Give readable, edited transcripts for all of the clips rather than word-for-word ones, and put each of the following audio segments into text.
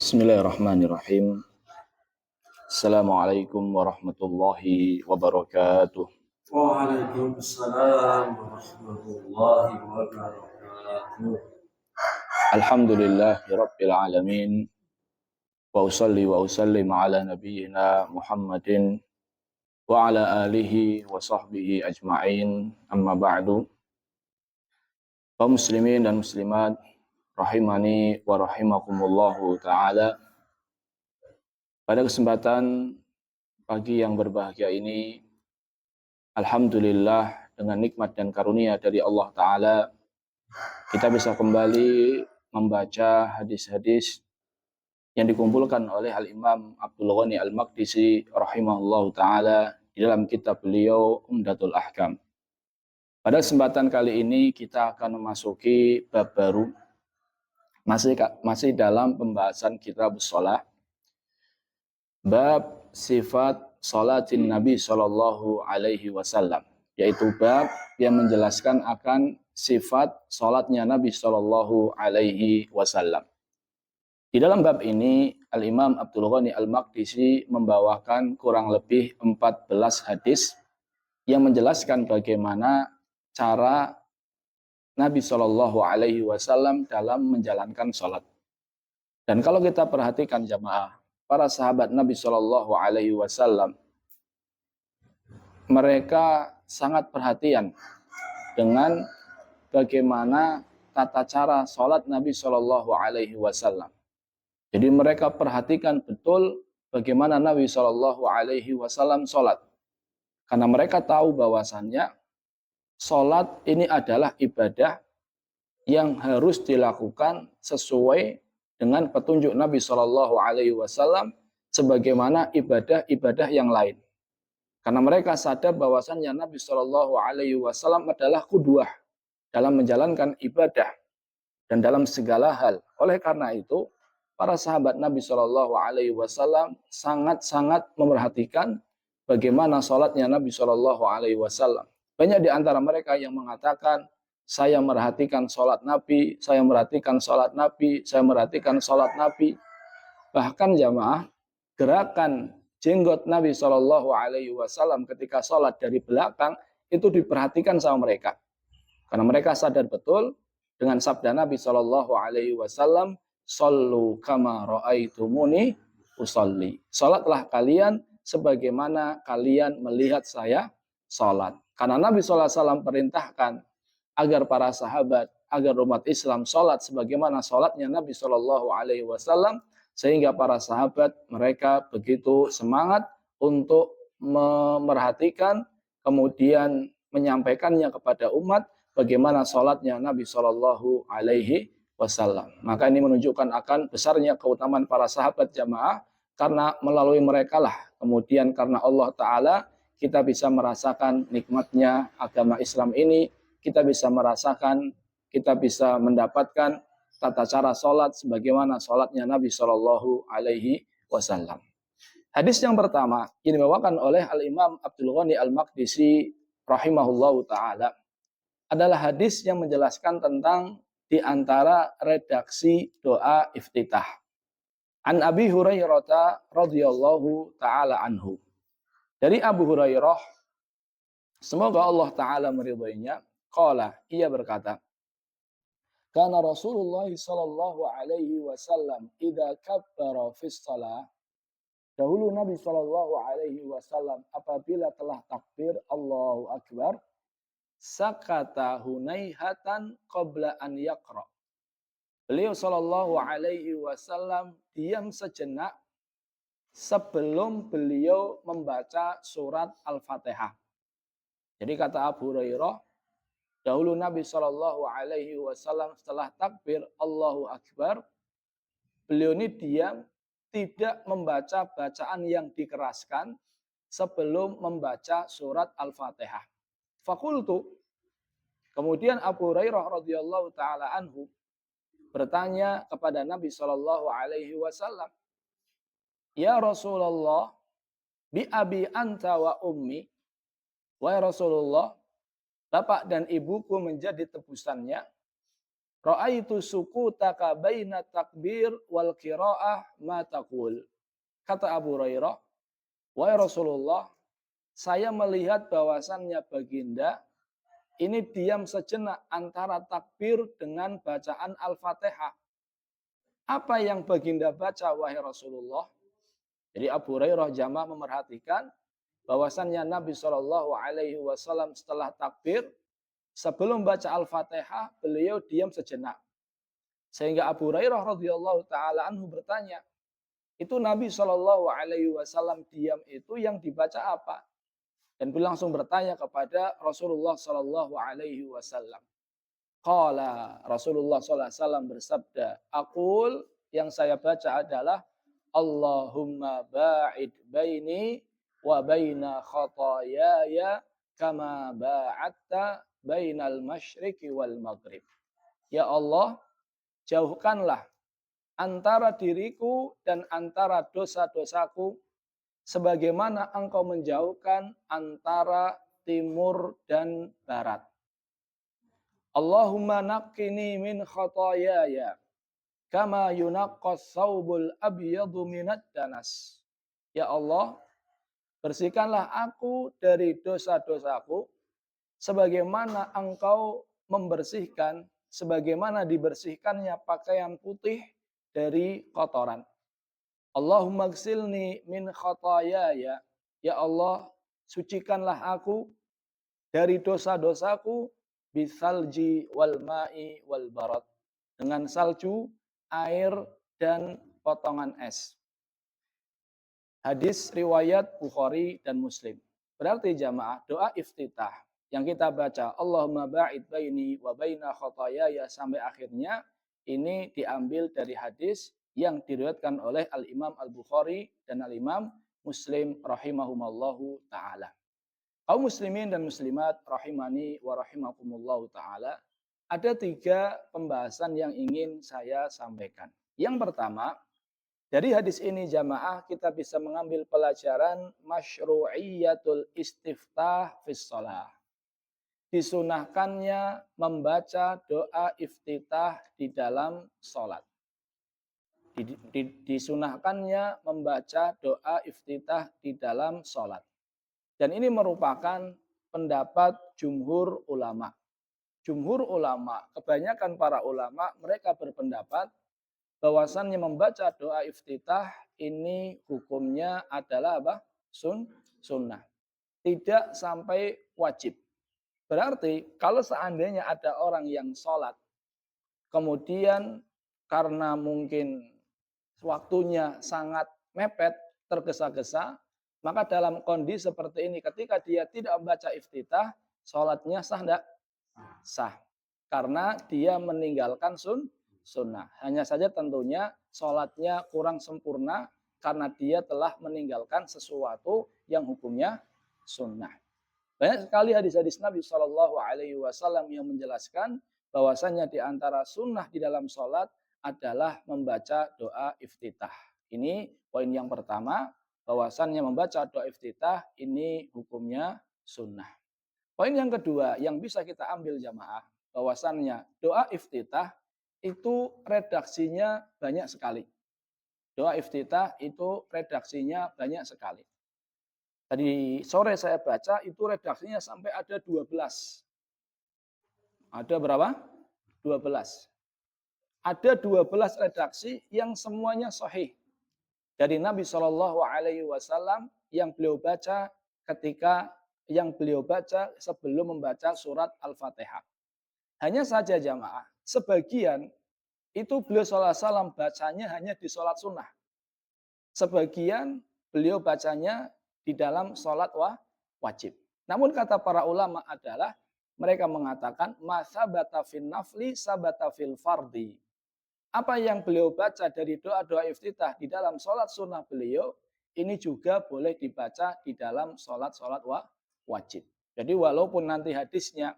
Bismillahirrahmanirrahim. Assalamualaikum warahmatullahi wabarakatuh. Waalaikumsalam warahmatullahi wabarakatuh. Alhamdulillahi rabbil alamin. Wa usalli wa usallim ala nabiyyina Muhammadin wa ala alihi wa sahbihi ajma'in. Amma ba'du. Kaum muslimin dan muslimat rahimani wa rahimakumullahu ta'ala. Pada kesempatan pagi yang berbahagia ini, alhamdulillah dengan nikmat dan karunia dari Allah Ta'ala, kita bisa kembali membaca hadis-hadis yang dikumpulkan oleh Al-Imam Abdul Ghani Al-Maqdisi rahimahullahu ta'ala di dalam kitab beliau Umdatul Ahkam. Pada kesempatan kali ini kita akan memasuki bab baru, masih dalam pembahasan kitab shalah, bab sifat salatin Nabi Shallallahu Alaihi Wasallam, yaitu bab yang menjelaskan akan sifat salatnya Nabi Shallallahu Alaihi Wasallam. Di dalam bab ini Al-Imam Abdul Ghani Al-Maqdisi membawakan kurang lebih 14 hadis yang menjelaskan bagaimana cara Nabi Shallallahu Alaihi Wasallam dalam menjalankan salat. Dan kalau kita perhatikan jamaah, para sahabat Nabi Shallallahu Alaihi Wasallam, mereka sangat perhatian dengan bagaimana tata cara sholat Nabi Shallallahu Alaihi Wasallam. Jadi mereka perhatikan betul bagaimana Nabi Shallallahu Alaihi Wasallam sholat, karena mereka tahu bahwasannya sholat ini adalah ibadah yang harus dilakukan sesuai dengan petunjuk Nabi Shallallahu Alaihi Wasallam, sebagaimana ibadah-ibadah yang lain. Karena mereka sadar bahwasannya Nabi Shallallahu Alaihi Wasallam adalah qudwah dalam menjalankan ibadah dan dalam segala hal. Oleh karena itu, para sahabat Nabi Shallallahu Alaihi Wasallam sangat-sangat memerhatikan bagaimana sholatnya Nabi Shallallahu Alaihi Wasallam. Banyak di antara mereka yang mengatakan, saya merhatikan sholat Nabi, saya merhatikan sholat Nabi, saya merhatikan sholat Nabi. Bahkan jamaah, gerakan jenggot Nabi Shallallahu Alaihi Wasallam ketika sholat dari belakang itu diperhatikan sama mereka, karena mereka sadar betul dengan sabda Nabi Shallallahu Alaihi Wasallam, "Shallu kama ra'aitumuni usolli." Sholatlah kalian sebagaimana kalian melihat saya sholat. Karena Nabi Shallallahu Alaihi Wasallam perintahkan agar para sahabat, agar umat Islam sholat sebagaimana sholatnya Nabi Shallallahu Alaihi Wasallam, sehingga para sahabat mereka begitu semangat untuk memerhatikan, kemudian menyampaikannya kepada umat bagaimana sholatnya Nabi Shallallahu Alaihi Wasallam. Maka ini menunjukkan akan besarnya keutamaan para sahabat jamaah, karena melalui mereka lah kemudian karena Allah Ta'ala kita bisa merasakan nikmatnya agama Islam ini, kita bisa merasakan, kita bisa mendapatkan tata cara sholat sebagaimana sholatnya Nabi Shallallahu Alaihi Wasallam. Hadis yang pertama ini dibawakan oleh Al-Imam Abdul Ghani Al-Maqdisi rahimahullahu ta'ala, adalah hadis yang menjelaskan tentang di antara redaksi doa iftitah. An Abi Hurairah radhiyallahu ta'ala anhu. Dari Abu Hurairah, semoga Allah Ta'ala meridhoinya, qala, ia berkata, kana Rasulullah sallallahu alaihi wasallam idza kabbara fis shalah, dahulu Nabi sallallahu alaihi wasallam apabila telah takbir Allahu akbar, sakata hunaihatan qabla an yaqra. Beliau sallallahu alaihi wasallam diam sejenak sebelum beliau membaca surat Al-Fatihah. Jadi kata Abu Hurairah, dahulu Nabi Shallallahu Alaihi Wasallam setelah takbir Allahu Akbar, beliau ini diam, tidak membaca bacaan yang dikeraskan sebelum membaca surat Al-Fatihah. Fakultu, kemudian Abu Hurairah radhiyallahu taala anhu bertanya kepada Nabi Shallallahu Alaihi Wasallam, ya Rasulullah, bi abi anta wa ummi, wahai Rasulullah, bapak dan ibuku menjadi tebusannya. Ra'aitu sukutaka baina takbir wal qiraah ma taqul. Kata Abu Hurairah, wahai Rasulullah, saya melihat bahwasannya baginda ini diam sejenak antara takbir dengan bacaan Al-Fatihah. Apa yang baginda baca, wahai Rasulullah? Jadi Abu Hurairah jamaah memerhatikan bahwasannya Nabi Shallallahu Alaihi Wasallam setelah takbir sebelum baca Al-Fatihah beliau diam sejenak. Sehingga Abu Hurairah radhiyallahu taala anhu bertanya, itu Nabi Shallallahu Alaihi Wasallam diam itu yang dibaca apa? Dan beliau langsung bertanya kepada Rasulullah Shallallahu Alaihi Wasallam. Qala Rasulullah Sallallahu Alaihi Wasallam bersabda, Aqul yang saya baca adalah Allahumma ba'id baini wa baina khatayaya kama ba'atta bainal masyriqi wal maghrib. Ya Allah, jauhkanlah antara diriku dan antara dosa-dosaku sebagaimana engkau menjauhkan antara timur dan barat. Allahumma naqqini min khataayaya kama yunaqqas thawbul abyadu minad danas. Ya Allah, bersihkanlah aku dari dosa-dosaku sebagaimana engkau membersihkan, sebagaimana dibersihkannya pakaian putih dari kotoran. Allahumma gsilni min khataayaya. Ya Allah, sucikanlah aku dari dosa-dosaku bisalji wal ma'i wal barat. Dengan salju, air, dan potongan es. Hadis riwayat Bukhari dan Muslim. Berarti jamaah doa iftitah yang kita baca Allahumma ba'id baini wa baina khataayaya sampai akhirnya ini diambil dari hadis yang diriwayatkan oleh Al-Imam Al-Bukhari dan Al-Imam Muslim rahimahumallahu ta'ala. Kaum muslimin dan muslimat rahimani wa rahimakumullahu ta'ala, ada 3 pembahasan yang ingin saya sampaikan. Yang pertama, dari hadis ini jamaah kita bisa mengambil pelajaran masyru'iyatul istiftah fis shalah. Disunahkannya membaca doa iftitah di dalam sholat. Disunahkannya membaca doa iftitah di dalam sholat. Dan ini merupakan pendapat jumhur ulama. Jumhur ulama, kebanyakan para ulama, mereka berpendapat bahwasannya membaca doa iftitah ini hukumnya adalah apa? Sunnah. Tidak sampai wajib. Berarti kalau seandainya ada orang yang sholat, kemudian karena mungkin waktunya sangat mepet, tergesa-gesa, maka dalam kondisi seperti ini ketika dia tidak membaca iftitah, sholatnya sah enggak? Sah. Karena dia meninggalkan sunnah. Hanya saja tentunya sholatnya kurang sempurna karena dia telah meninggalkan sesuatu yang hukumnya sunnah. Banyak sekali hadis-hadis Nabi Shallallahu Alaihi Wasallam yang menjelaskan bahwasanya di antara sunnah di dalam sholat adalah membaca doa iftitah. Ini poin yang pertama, bahwasannya membaca doa iftitah ini hukumnya sunnah. Poin yang kedua yang bisa kita ambil jamaah, bahwasannya doa iftitah itu redaksinya banyak sekali. Doa iftitah itu redaksinya banyak sekali. Tadi sore saya baca itu redaksinya sampai ada 12. Ada berapa? 12. Ada 12 redaksi yang semuanya sahih. Dari Nabi Shallallahu Alaihi Wasallam yang beliau baca sebelum membaca surat Al-Fatihah. Hanya saja jamaah, sebagian itu beliau Shallallahu Alaihi Wasallam bacanya hanya di sholat sunnah. Sebagian beliau bacanya di dalam sholat wajib. Namun kata para ulama adalah mereka mengatakan masabata fin nafli sabata fil fardi. Apa yang beliau baca dari doa-doa iftitah di dalam sholat sunnah beliau, ini juga boleh dibaca di dalam sholat-sholat wajib. Jadi walaupun nanti hadisnya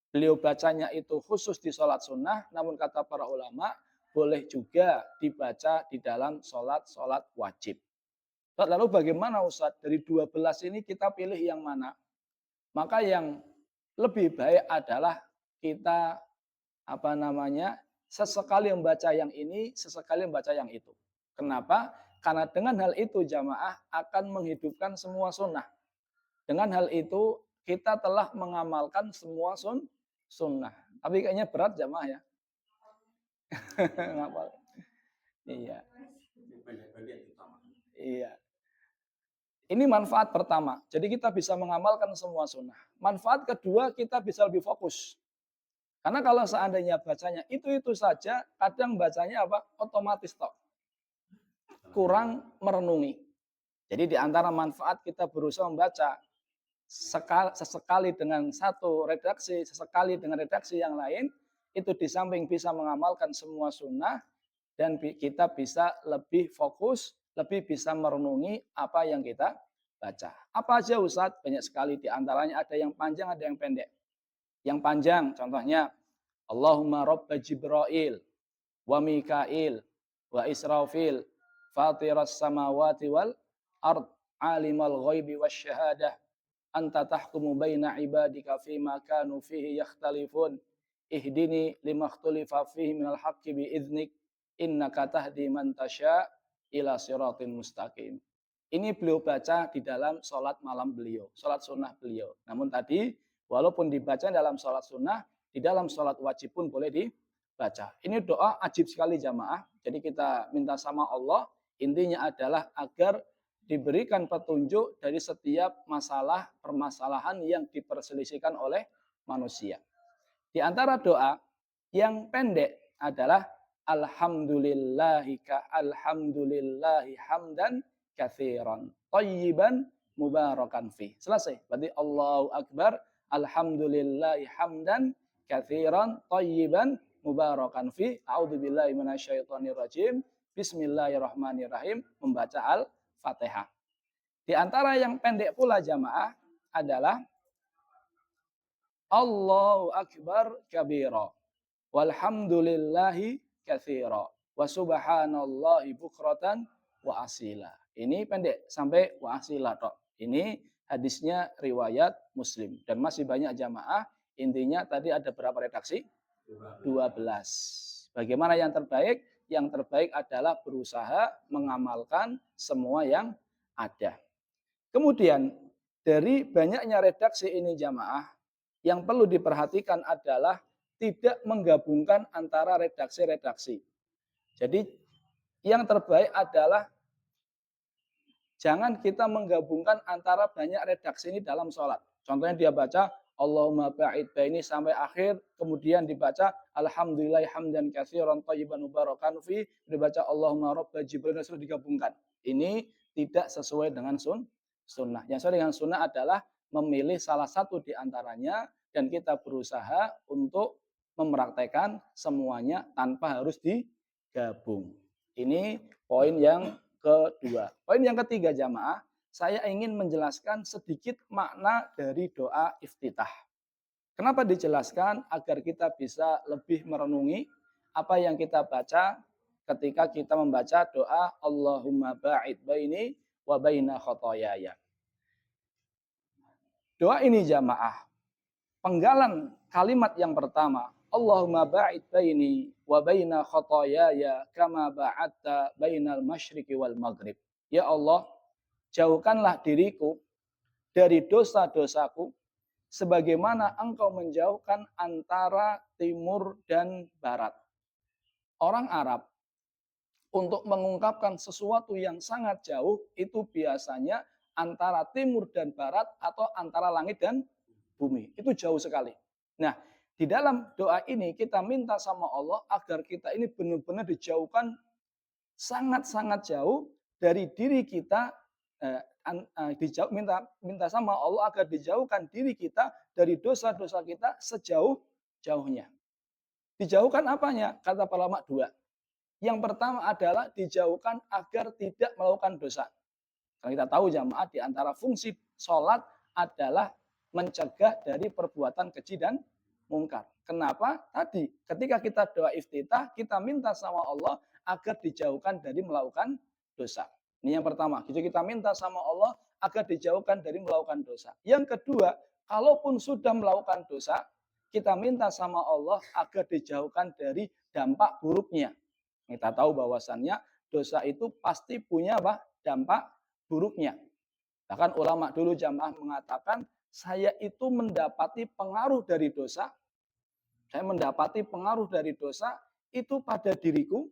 beliau bacanya itu khusus di sholat sunnah, namun kata para ulama, boleh juga dibaca di dalam sholat-sholat wajib. Lalu bagaimana Ustaz? Dari 12 ini kita pilih yang mana? Maka yang lebih baik adalah kita sesekali membaca yang ini, sesekali membaca yang itu. Kenapa? Karena dengan hal itu jamaah akan menghidupkan semua sunnah. Dengan hal itu kita telah mengamalkan semua sunnah. Tapi kayaknya berat jamaah ya. Ngapal. Iya. Iya. Ini manfaat pertama. Jadi kita bisa mengamalkan semua sunnah. Manfaat kedua, kita bisa lebih fokus. Karena kalau seandainya bacanya itu saja, kadang bacanya apa? Otomatis tok. Kurang merenungi. Jadi di antara manfaat kita berusaha membaca sesekali dengan satu redaksi, sesekali dengan redaksi yang lain, itu di samping bisa mengamalkan semua sunnah, dan kita bisa lebih fokus, lebih bisa merenungi apa yang kita baca. Apa aja Ustadz? Banyak sekali, di antaranya ada yang panjang, ada yang pendek. Yang panjang contohnya Allahumma Rabba Jibril wa Mikail wa Israfil fatiras samawati wal ard alimal ghaibi wasyahadah anta tahkumu baina ibadika fima kanu fihi yakhtalifun ihdini lima ikhtalifa fihi minal haqqi biiznik innaka tahdi man tasya ila siratin mustaqim. Ini beliau baca di dalam sholat malam beliau, sholat sunnah beliau. Namun tadi, walaupun dibaca dalam sholat sunnah, di dalam sholat wajib pun boleh dibaca. Ini doa ajib sekali jamaah. Jadi kita minta sama Allah, intinya adalah agar diberikan petunjuk dari setiap masalah, permasalahan yang diperselisihkan oleh manusia. Di antara doa yang pendek adalah alhamdulillahi hamdan katsiran thayyiban mubarakan fi. Selesai. Berarti Allahu akbar, alhamdulillahi hamdan katsiran thayyiban mubarakan fi. A'udzubillahi minasyaitonir rajim. Bismillahirrahmanirrahim. Membaca Al-Fatihah. Di antara yang pendek pula jamaah adalah Allahu akbar kabira walhamdulillahi katsira wa subhanallahi bukratan wa asila. Ini pendek sampai wa asila tok. Ini hadisnya riwayat Muslim dan masih banyak jamaah. Intinya tadi ada berapa redaksi? 12. Bagaimana yang terbaik? Yang terbaik adalah berusaha mengamalkan semua yang ada. Kemudian dari banyaknya redaksi ini jamaah, yang perlu diperhatikan adalah tidak menggabungkan antara redaksi-redaksi. Jadi yang terbaik adalah jangan kita menggabungkan antara banyak redaksi ini dalam sholat. Contohnya dia baca Allahumma ba'id baini sampai akhir, kemudian dibaca alhamdulillah hamdan katsiran thayyiban mubarakan fi, dibaca Allahumma rabba Jibril, dan sudah digabungkan. Ini tidak sesuai dengan sunnah. Yang sesuai dengan sunnah adalah memilih salah satu di antaranya dan kita berusaha untuk mempraktekkan semuanya tanpa harus digabung. Ini poin yang kedua. Poin yang ketiga jamaah, saya ingin menjelaskan sedikit makna dari doa iftitah. Kenapa dijelaskan? Agar kita bisa lebih merenungi apa yang kita baca ketika kita membaca doa Allahumma ba'id baini wa baina khotoyaya. Doa ini jamaah, penggalan kalimat yang pertama, Allahumma ba'id baini wa baina khotoyaya kama ba'adta bainal masyriqi wal maghrib. Ya Allah, jauhkanlah diriku dari dosa-dosaku sebagaimana engkau menjauhkan antara timur dan barat. Orang Arab untuk mengungkapkan sesuatu yang sangat jauh itu biasanya antara timur dan barat atau antara langit dan bumi. Itu jauh sekali. Nah, di dalam doa ini kita minta sama Allah agar kita ini benar-benar dijauhkan sangat-sangat jauh dari diri kita. Minta sama Allah agar dijauhkan diri kita dari dosa-dosa kita sejauh-jauhnya. Dijauhkan apanya? Kata para ulama dua. Yang pertama adalah dijauhkan agar tidak melakukan dosa. Karena kita tahu jamaah di antara fungsi sholat adalah mencegah dari perbuatan keji dan mungkar. Kenapa? Tadi ketika kita doa iftitah, kita minta sama Allah agar dijauhkan dari melakukan dosa. Ini yang pertama. Jadi kita minta sama Allah agar dijauhkan dari melakukan dosa. Yang kedua, kalaupun sudah melakukan dosa, kita minta sama Allah agar dijauhkan dari dampak buruknya. Kita tahu bahwasannya dosa itu pasti punya apa? Dampak buruknya. Bahkan ulama dulu jamaah mengatakan, saya itu mendapati pengaruh dari dosa, saya mendapati pengaruh dari dosa itu pada diriku,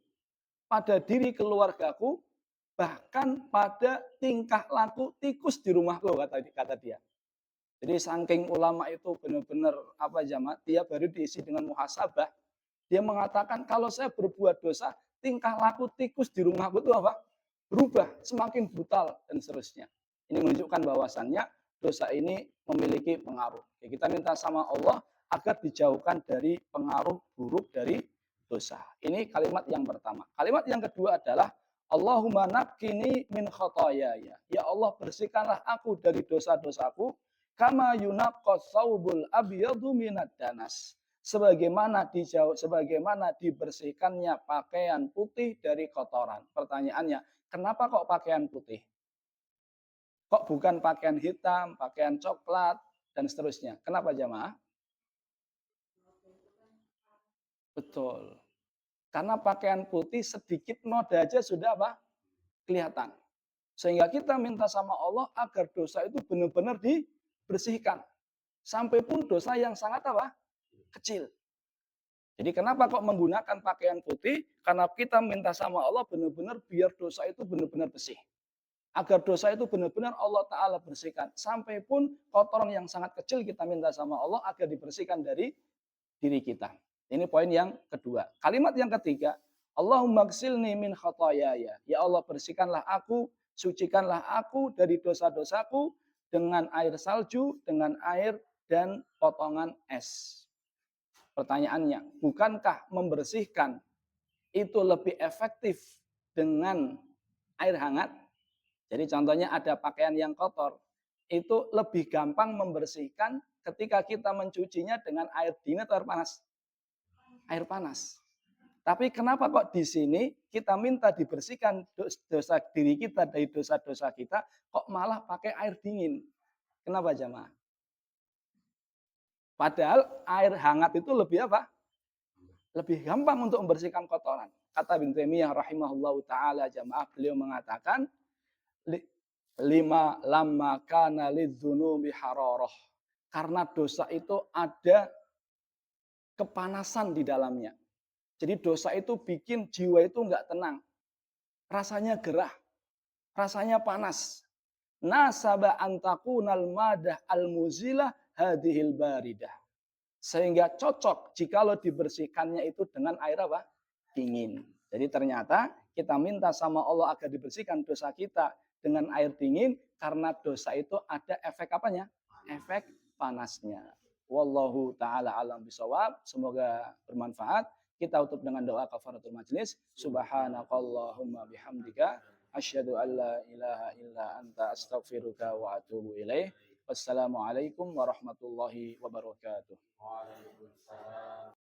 pada diri keluargaku, bahkan pada tingkah laku tikus di rumahku, kata dia. Jadi saking ulama itu benar-benar apa jamaah, tiap hari diisi dengan muhasabah. Dia mengatakan kalau saya berbuat dosa, tingkah laku tikus di rumahku itu apa? Berubah, semakin brutal dan seterusnya. Ini menunjukkan bahwasannya dosa ini memiliki pengaruh. Ya, kita minta sama Allah agar dijauhkan dari pengaruh buruk dari dosa. Ini kalimat yang pertama. Kalimat yang kedua adalah Allahumma naqqini min khotoyaya. Ya Allah, bersihkanlah aku dari dosa-dosaku kama yunaqqas saubul abyadu minad danas. Sebagaimana dibersihkannya pakaian putih dari kotoran. Pertanyaannya, kenapa kok pakaian putih? Kok bukan pakaian hitam, pakaian coklat, dan seterusnya? Kenapa jamaah? Betul. Karena pakaian putih sedikit noda aja sudah apa? Kelihatan. Sehingga kita minta sama Allah agar dosa itu benar-benar dibersihkan. Sampai pun dosa yang sangat apa? Kecil. Jadi kenapa kok menggunakan pakaian putih? Karena kita minta sama Allah benar-benar biar dosa itu benar-benar bersih. Agar dosa itu benar-benar Allah Ta'ala bersihkan. Sampai pun kotoran yang sangat kecil kita minta sama Allah agar dibersihkan dari diri kita. Ini poin yang kedua. Kalimat yang ketiga, Allahumma gsilni min khotoyaya. Ya Allah, bersihkanlah aku, sucikanlah aku dari dosa-dosaku dengan air salju, dengan air dan potongan es. Pertanyaannya, bukankah membersihkan itu lebih efektif dengan air hangat? Jadi contohnya ada pakaian yang kotor, itu lebih gampang membersihkan ketika kita mencucinya dengan air dingin atau air panas? Air panas. Tapi kenapa kok di sini kita minta dibersihkan dosa diri kita dari dosa-dosa kita, kok malah pakai air dingin? Kenapa jamaah? Padahal air hangat itu lebih apa? Lebih gampang untuk membersihkan kotoran. Kata Ibnu Taimiyah rahimahullahu taala jamaah, beliau mengatakan lima lamma kana lidzunubi hararah. Karena dosa itu ada kepanasan di dalamnya. Jadi dosa itu bikin jiwa itu enggak tenang. Rasanya gerah, rasanya panas. Nasaba antakunal madah al-muzilah hadhil baridah. Sehingga cocok jikalau dibersihkannya itu dengan air apa? Dingin. Jadi ternyata kita minta sama Allah agar dibersihkan dosa kita dengan air dingin karena dosa itu ada efek apanya? Efek panasnya. Wallahu taala alam bisawab. Semoga bermanfaat. Kita tutup dengan doa kafaratul majlis. Subhanakallahumma bihamdika asyhadu an la ilaha illa anta astaghfiruka wa atubu ilaih. Wassalamualaikum warahmatullahi wabarakatuh. Waalaikumsalam.